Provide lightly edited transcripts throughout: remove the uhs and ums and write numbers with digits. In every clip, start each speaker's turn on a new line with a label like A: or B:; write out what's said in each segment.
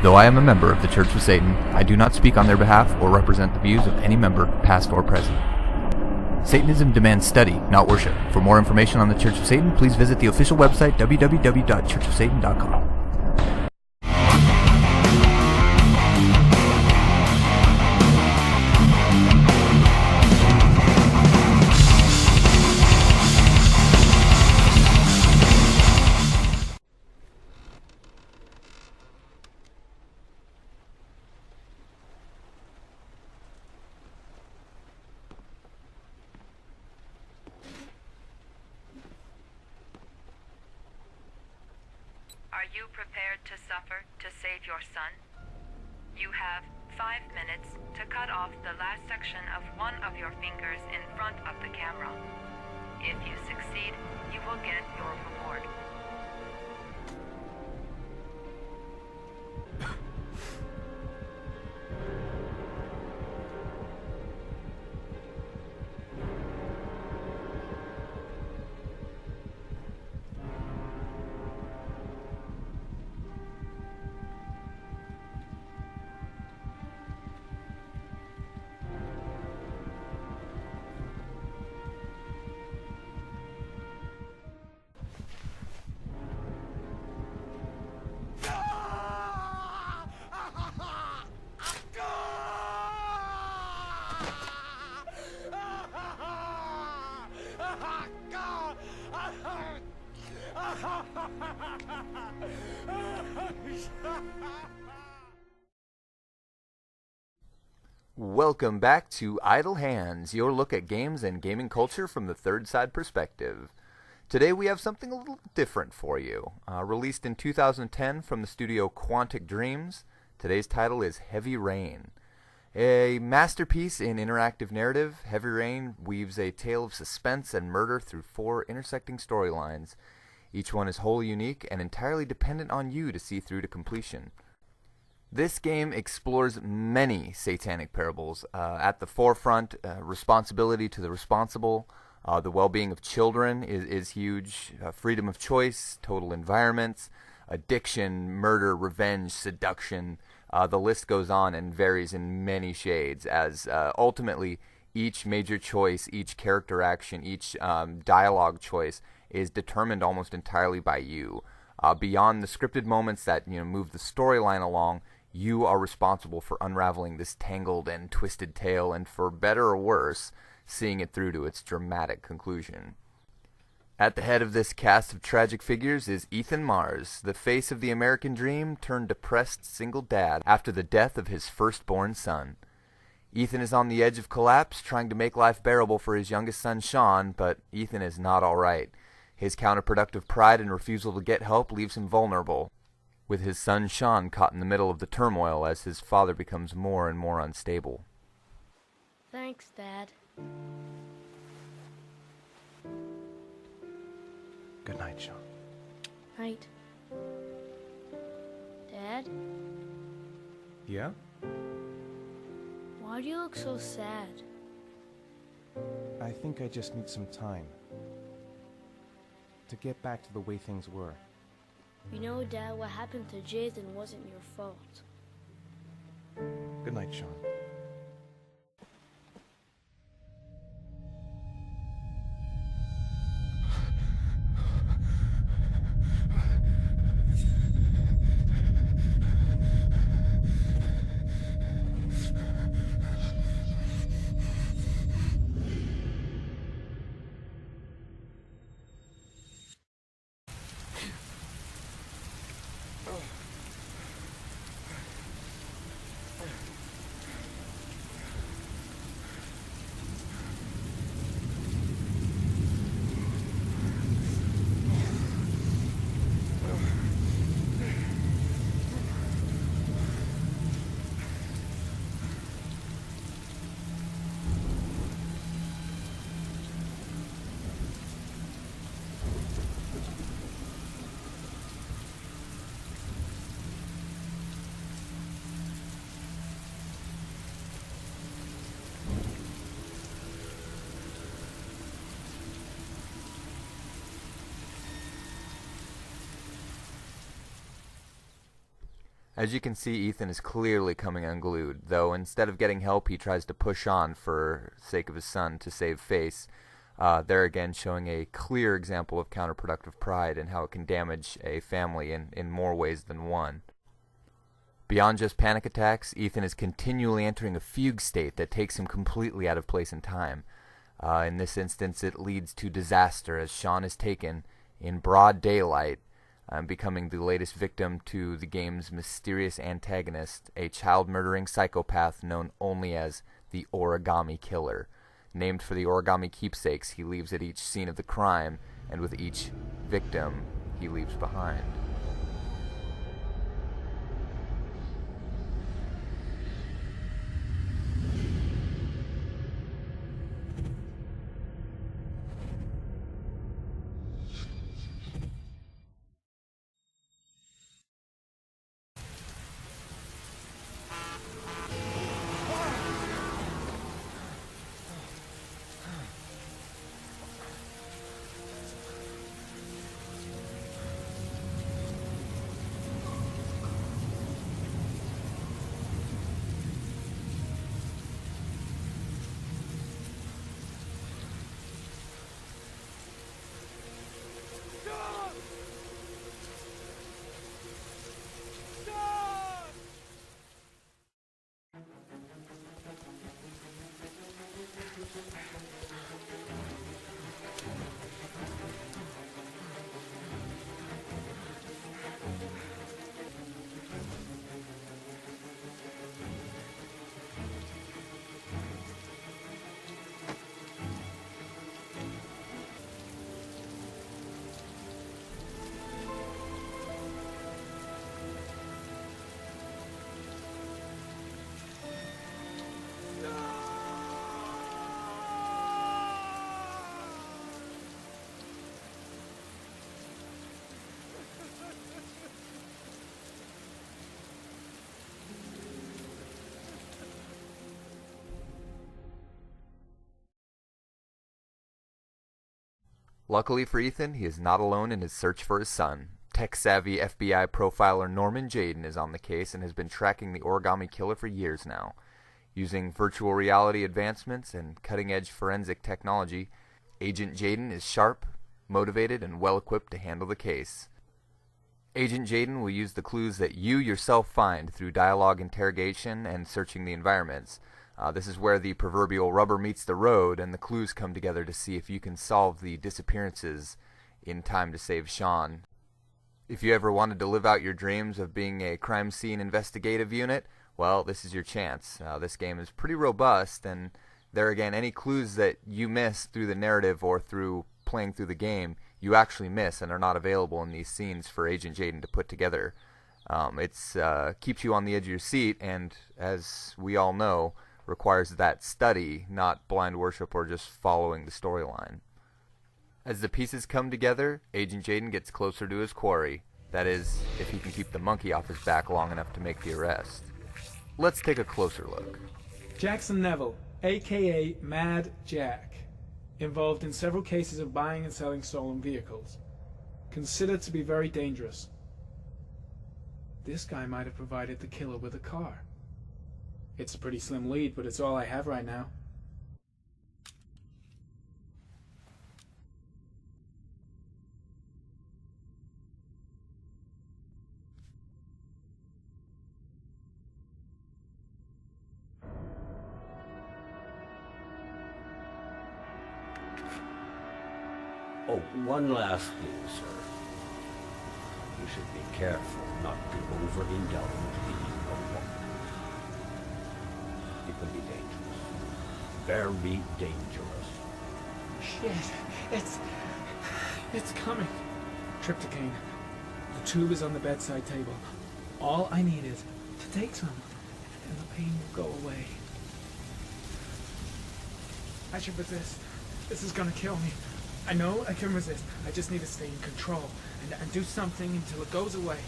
A: Though I am a member of the Church of Satan, I do not speak on their behalf or represent the views of any member, past or present. Satanism demands study, not worship. For more information on the Church of Satan, please visit the official website www.churchofsatan.com.
B: Are you prepared to suffer to save your son? You have 5 minutes to cut off the last section of one of your fingers in front of the camera. If you succeed, you will get your reward.
A: Welcome back to Idle Hands, your look at games and gaming culture from the third side perspective. Today we have something a little different for you. Released in 2010 from the studio Quantic Dreams, today's title is Heavy Rain. A masterpiece in interactive narrative, Heavy Rain weaves a tale of suspense and murder through 4 intersecting storylines. Each one is wholly unique and entirely dependent on you to see through to completion. This game explores many satanic parables. At the forefront, responsibility to the responsible, the well-being of children is huge, freedom of choice, total environments, addiction, murder, revenge, seduction. The list goes on and varies in many shades as ultimately each major choice, each character action, each dialogue choice is determined almost entirely by you. Beyond the scripted moments that move the storyline along, you are responsible for unraveling this tangled and twisted tale and, for better or worse, seeing it through to its dramatic conclusion. At the head of this cast of tragic figures is Ethan Mars, the face of the American dream turned depressed single dad after the death of his firstborn son. Ethan is on the edge of collapse, trying to make life bearable for his youngest son Sean, but Ethan is not all right. His counterproductive pride and refusal to get help leaves him vulnerable, with his son Sean caught in the middle of the turmoil as his father becomes more and more unstable.
C: Thanks, Dad.
D: Good night, Sean.
C: Night. Dad,
D: Yeah?
C: why do you look so sad?
D: I think I just need some time to get back to the way things were.
C: You know, Dad, what happened to Jason wasn't your fault.
D: Good night, Sean.
A: As you can see, Ethan is clearly coming unglued, though instead of getting help, he tries to push on for sake of his son to save face. There again showing a clear example of counterproductive pride and how it can damage a family in more ways than one. Beyond just panic attacks, Ethan is continually entering a fugue state that takes him completely out of place and time. In this instance, it leads to disaster as Sean is taken in broad daylight, becoming the latest victim to the game's mysterious antagonist, a child-murdering psychopath known only as the Origami Killer. Named for the origami keepsakes he leaves at each scene of the crime, and with each victim he leaves behind. Luckily for Ethan, he is not alone in his search for his son. Tech-savvy FBI profiler Norman Jayden is on the case and has been tracking the Origami Killer for years now. Using virtual reality advancements and cutting-edge forensic technology, Agent Jayden is sharp, motivated, and well-equipped to handle the case. Agent Jayden will use the clues that you yourself find through dialogue interrogation and searching the environments. This is where the proverbial rubber meets the road and the clues come together to see if you can solve the disappearances in time to save Sean. If you ever wanted to live out your dreams of being a crime scene investigative unit, well, this is your chance. This game is pretty robust, and there again, any clues that you miss through the narrative or through playing through the game, you actually miss and are not available in these scenes for Agent Jayden to put together. It keeps you on the edge of your seat, and as we all know, requires that study, not blind worship or just following the storyline. As the pieces come together, Agent Jayden gets closer to his quarry. That is, if he can keep the monkey off his back long enough to make the arrest. Let's take a closer look.
E: Jackson Neville, aka Mad Jack, involved in several cases of buying and selling stolen vehicles. Considered to be very dangerous. This guy might have provided the killer with a car. It's a pretty slim lead, but it's all I have right now.
F: Oh, one last thing, sir. You should be careful not to overindulge in a woman. It can be dangerous. Very dangerous.
E: Shit, it's coming. Trypticane. The tube is on the bedside table. All I need is to take some, and the pain will go away. I should resist. This is gonna kill me. I know I can resist. I just need to stay in control and do something until it goes away.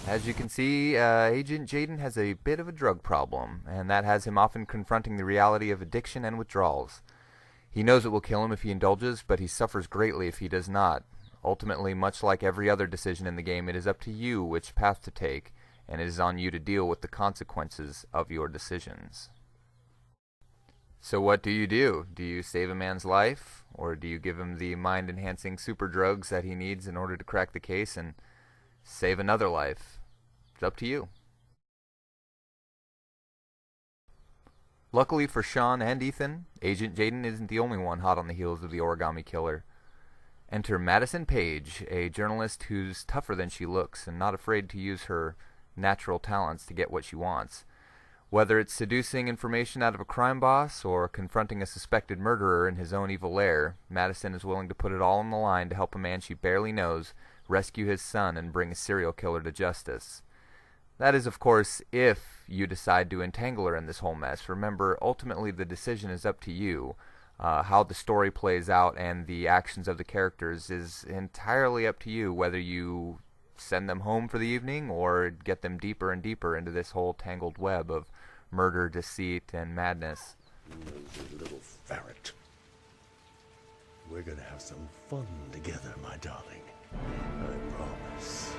A: As you can see, Agent Jayden has a bit of a drug problem, and that has him often confronting the reality of addiction and withdrawals. He knows it will kill him if he indulges, but he suffers greatly if he does not. Ultimately, much like every other decision in the game, it is up to you which path to take, and it is on you to deal with the consequences of your decisions. So what do? Do you save a man's life, or do you give him the mind-enhancing super drugs that he needs in order to crack the case and save another life? It's up to you. Luckily for Sean and Ethan, Agent Jaden isn't the only one hot on the heels of the origami killer. Enter Madison Page, a journalist who's tougher than she looks and not afraid to use her natural talents to get what she wants. Whether it's seducing information out of a crime boss or confronting a suspected murderer in his own evil lair, Madison is willing to put it all on the line to help a man she barely knows rescue his son and bring a serial killer to justice. That is, of course, if you decide to entangle her in this whole mess. Remember, ultimately the decision is up to you. How the story plays out and the actions of the characters is entirely up to you, whether you send them home for the evening or get them deeper and deeper into this whole tangled web of murder, deceit, and madness.
G: Nosy little ferret. We're gonna have some fun together, my darling. I promise.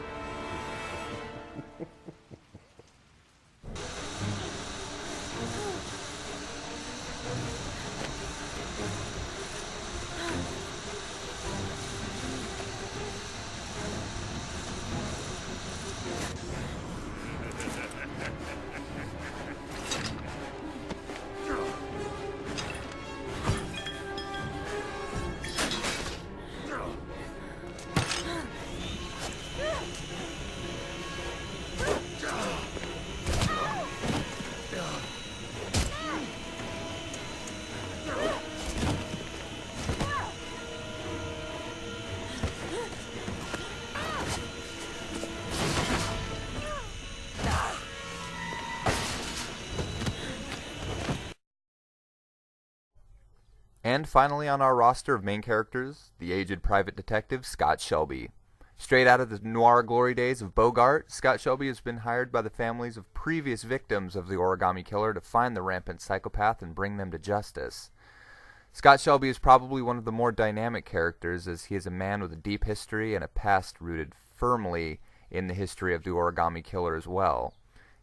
A: And finally on our roster of main characters, the aged private detective Scott Shelby. Straight out of the noir glory days of Bogart, Scott Shelby has been hired by the families of previous victims of the origami killer to find the rampant psychopath and bring them to justice. Scott Shelby is probably one of the more dynamic characters, as he is a man with a deep history and a past rooted firmly in the history of the origami killer as well.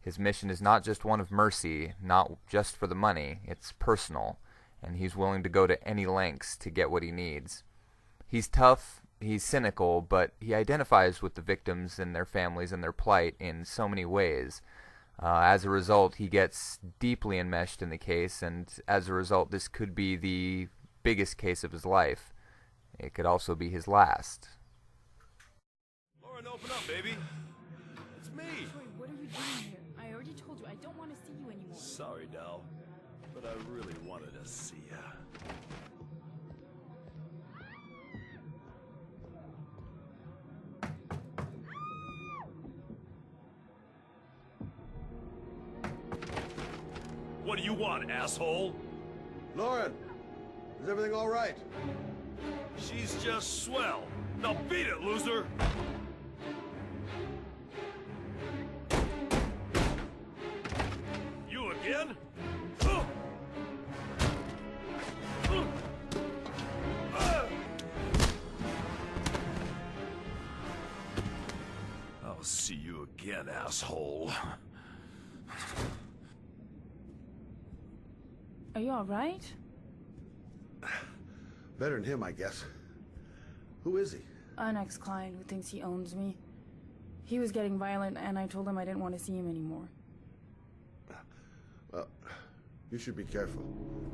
A: His mission is not just one of mercy, not just for the money, it's personal, and he's willing to go to any lengths to get what he needs. He's tough, he's cynical, but he identifies with the victims and their families and their plight in so many ways. As a result, he gets deeply enmeshed in the case, and as a result, this could be the biggest case of his life. It could also be his last.
H: Lauren, open up, baby. It's me.
I: Troy, what are you doing here? I already told you I don't want to see you anymore.
H: Sorry, Dal, but I really wanted to see ya. What do you want, asshole?
G: Lauren, is everything all right?
H: She's just swell. Now beat it, loser! You again? I'll see you again, asshole.
I: Are you alright?
G: Better than him, I guess. Who is he?
I: An ex-client who thinks he owns me. He was getting violent, and I told him I didn't want to see him anymore.
G: Well, you should be careful.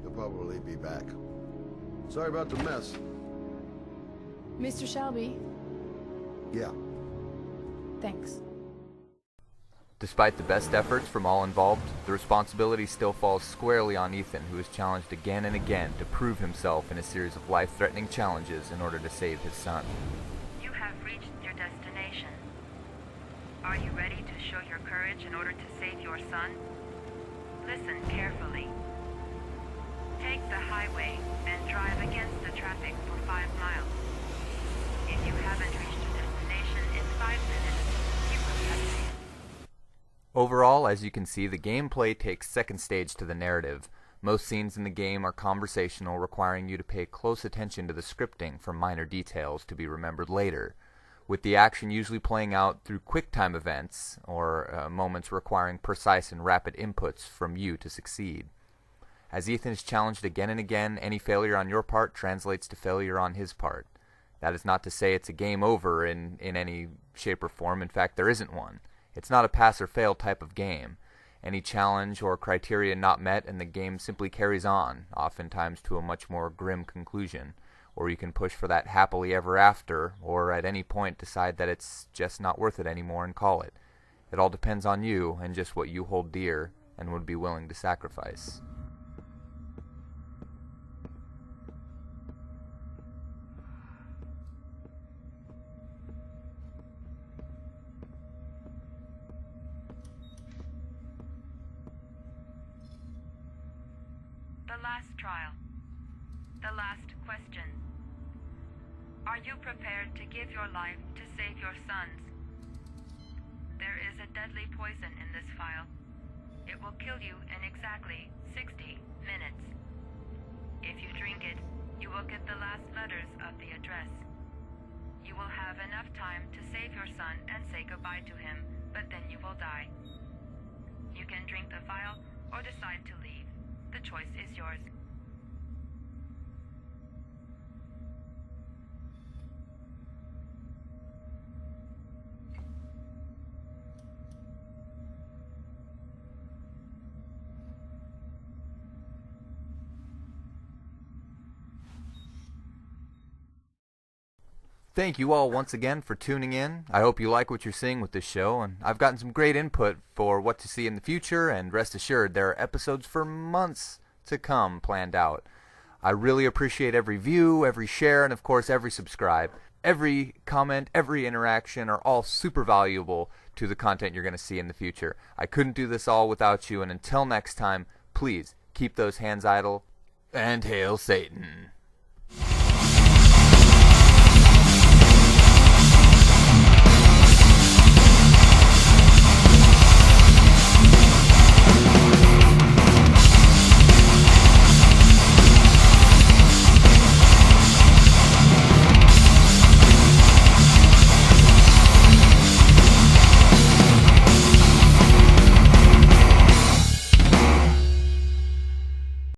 G: He'll probably be back. Sorry about the mess.
I: Mr. Shelby,
G: Yeah.
I: thanks.
A: Despite the best efforts from all involved, the responsibility still falls squarely on Ethan, who is challenged again and again to prove himself in a series of life-threatening challenges in order to save his son.
B: You have reached your destination. Are you ready to show your courage in order to save your son? Listen carefully. Take the highway and drive against the traffic for 5 miles. If you haven't reached your destination in 5 minutes, you will have failed.
A: Overall, as you can see, the gameplay takes second stage to the narrative. Most scenes in the game are conversational, requiring you to pay close attention to the scripting for minor details to be remembered later. with the action usually playing out through quick-time events or moments requiring precise and rapid inputs from you to succeed. As Ethan is challenged again and again, any failure on your part translates to failure on his part. That is not to say it's a game over in any shape or form. In fact, there isn't one. It's not a pass or fail type of game. Any challenge or criteria not met and the game simply carries on, oftentimes to a much more grim conclusion. Or you can push for that happily ever after, or at any point decide that it's just not worth it anymore and call it. It all depends on you and just what you hold dear and would be willing to sacrifice.
B: The last trial. The last question. Are you prepared to give your life to save your sons? There is a deadly poison in this vial. It will kill you in exactly 60 minutes. If you drink it, you will get the last letters of the address. You will have enough time to save your son and say goodbye to him, but then you will die. You can drink the vial or decide to leave. The choice is yours.
A: Thank you all once again for tuning in. I hope you like what you're seeing with this show, and I've gotten some great input for what to see in the future, and rest assured there are episodes for months to come planned out. I really appreciate every view, every share, and of course every subscribe. Every comment, every interaction are all super valuable to the content you're going to see in the future. I couldn't do this all without you, and until next time, please keep those hands idle, and hail Satan.